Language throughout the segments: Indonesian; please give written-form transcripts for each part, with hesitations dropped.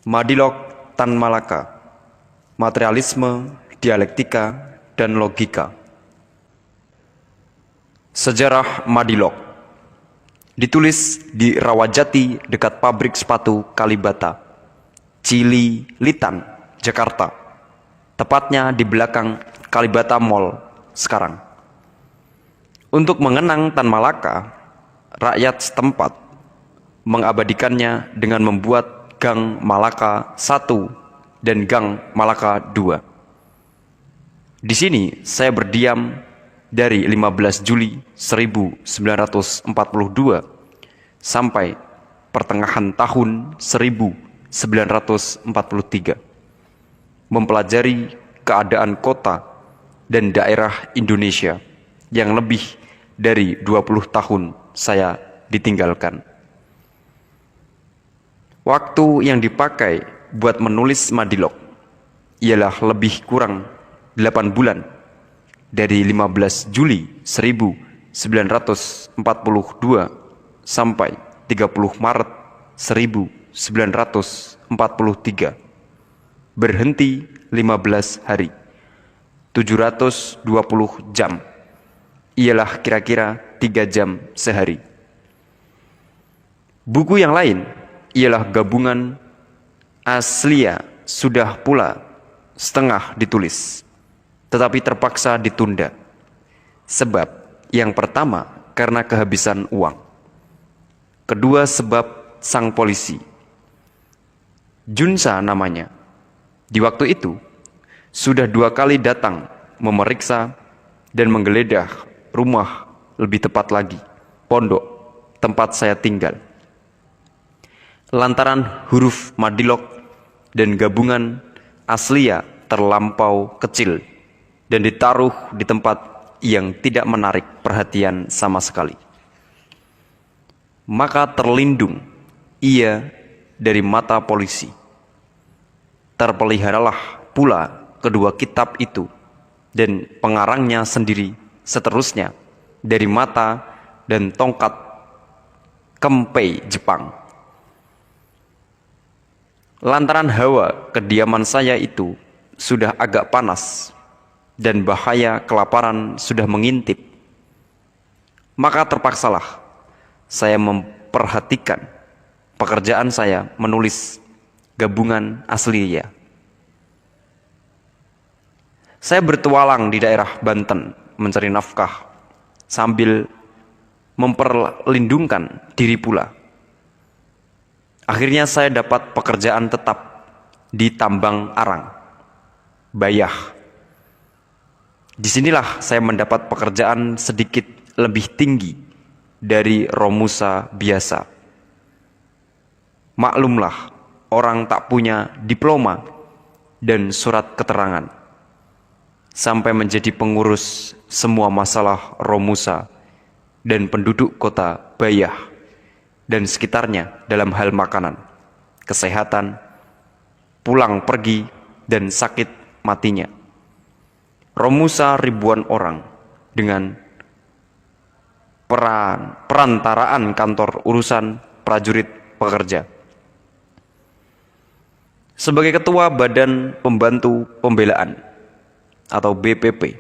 Madilog Tan Malaka, materialisme, dialektika, dan logika. Sejarah Madilog ditulis di Rawajati dekat pabrik sepatu Kalibata, Cililitan, Jakarta, tepatnya di belakang Kalibata Mall sekarang. Untuk mengenang Tan Malaka, rakyat setempat mengabadikannya dengan membuat Gang Malaka I dan Gang Malaka II. Di sini saya berdiam dari 15 Juli 1942 sampai pertengahan tahun 1943, mempelajari keadaan kota dan daerah Indonesia yang lebih dari 20 tahun saya ditinggalkan. Waktu yang dipakai buat menulis Madilog ialah lebih kurang 8 bulan, dari 15 Juli 1942 sampai 30 Maret 1943. Berhenti 15 hari, 720 jam, ialah kira-kira 3 jam sehari. Buku yang lain ialah gabungan Aslia, sudah pula setengah ditulis, tetapi terpaksa ditunda. Sebab yang pertama karena kehabisan uang, kedua sebab sang polisi, Junsa namanya, di waktu itu sudah 2 kali datang memeriksa dan menggeledah rumah, lebih tepat lagi pondok tempat saya tinggal. Lantaran huruf Madilog dan gabungan Aslia terlampau kecil dan ditaruh di tempat yang tidak menarik perhatian sama sekali, maka terlindung ia dari mata polisi. Terpeliharalah pula kedua kitab itu dan pengarangnya sendiri seterusnya dari mata dan tongkat kempei Jepang. Lantaran hawa kediaman saya itu sudah agak panas dan bahaya kelaparan sudah mengintip, maka terpaksalah saya memperhatikan pekerjaan saya menulis gabungan Aslia. Saya bertualang di daerah Banten mencari nafkah sambil memperlindungkan diri pula. Akhirnya saya dapat pekerjaan tetap di tambang arang, Bayah. Disinilah saya mendapat pekerjaan sedikit lebih tinggi dari Romusa biasa. Maklumlah, orang tak punya diploma dan surat keterangan, sampai menjadi pengurus semua masalah Romusa dan penduduk kota Bayah dan sekitarnya dalam hal makanan, kesehatan, pulang pergi, dan sakit matinya. Romusa ribuan orang dengan perantaraan kantor urusan prajurit pekerja. Sebagai ketua Badan Pembantu Pembelaan atau BPP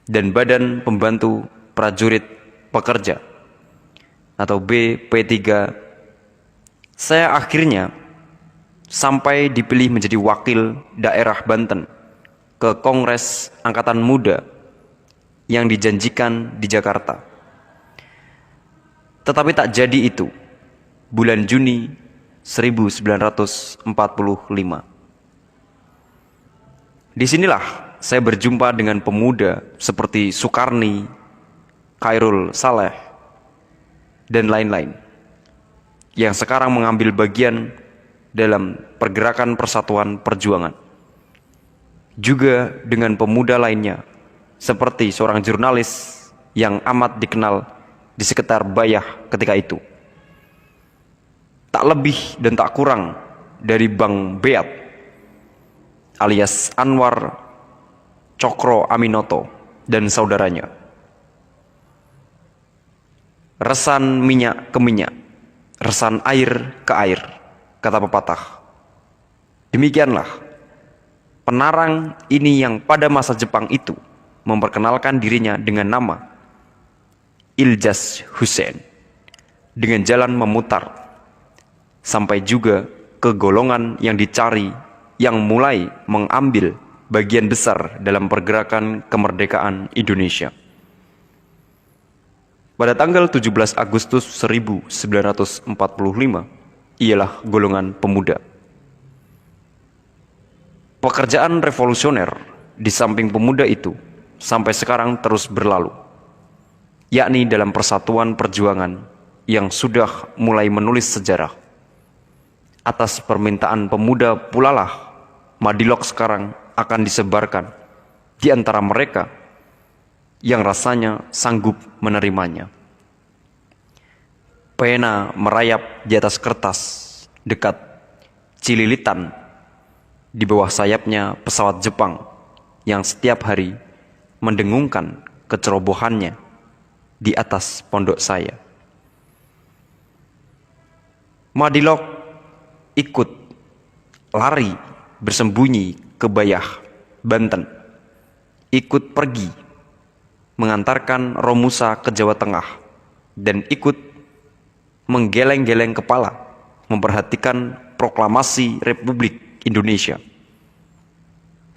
dan Badan Pembantu Prajurit Pekerja atau BP3, saya akhirnya sampai dipilih menjadi wakil daerah Banten ke Kongres Angkatan Muda yang dijanjikan di Jakarta. Tetapi tak jadi itu. Bulan Juni 1945. Disinilah saya berjumpa dengan pemuda seperti Sukarni, Khairul Saleh, dan lain-lain yang sekarang mengambil bagian dalam pergerakan Persatuan Perjuangan. Juga dengan pemuda lainnya seperti seorang jurnalis yang amat dikenal di sekitar Bayah ketika itu. Tak lebih dan tak kurang dari Bang Beat alias Anwar Cokro Aminoto dan saudaranya. Resan minyak ke minyak, resan air ke air, kata pepatah. Demikianlah penarang ini yang pada masa Jepang itu memperkenalkan dirinya dengan nama Iljaz Hussein, dengan jalan memutar sampai juga ke golongan yang dicari yang mulai mengambil bagian besar dalam pergerakan kemerdekaan Indonesia. Pada tanggal 17 Agustus 1945 ialah golongan pemuda. Pekerjaan revolusioner di samping pemuda itu sampai sekarang terus berlalu, yakni dalam persatuan perjuangan yang sudah mulai menulis sejarah. Atas permintaan pemuda pulalah Madilog sekarang akan disebarkan di antara mereka yang rasanya sanggup menerimanya. Pena merayap di atas kertas dekat Cililitan di bawah sayapnya pesawat Jepang yang setiap hari mendengungkan kecerobohannya di atas pondok saya. Madilog ikut lari bersembunyi ke Bayah, Banten, ikut pergi mengantarkan Romusa ke Jawa Tengah, dan ikut menggeleng-geleng kepala memperhatikan proklamasi Republik Indonesia.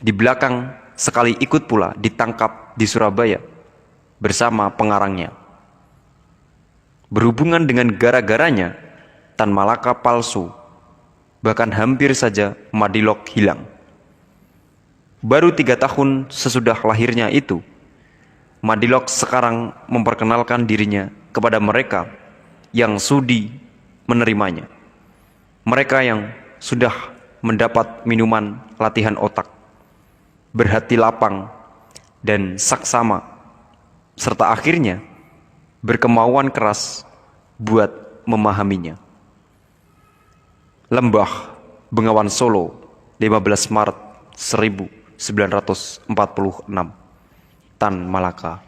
Di belakang sekali ikut pula ditangkap di Surabaya bersama pengarangnya. Berhubungan dengan gara-garanya, Tan Malaka palsu, bahkan hampir saja Madilog hilang. Baru 3 tahun sesudah lahirnya itu, Madilog sekarang memperkenalkan dirinya kepada mereka yang sudi menerimanya. Mereka yang sudah mendapat minuman latihan otak, berhati lapang dan saksama, serta akhirnya berkemauan keras buat memahaminya. Lembah Bengawan Solo, 15 Maret 1946. Tan Malaka.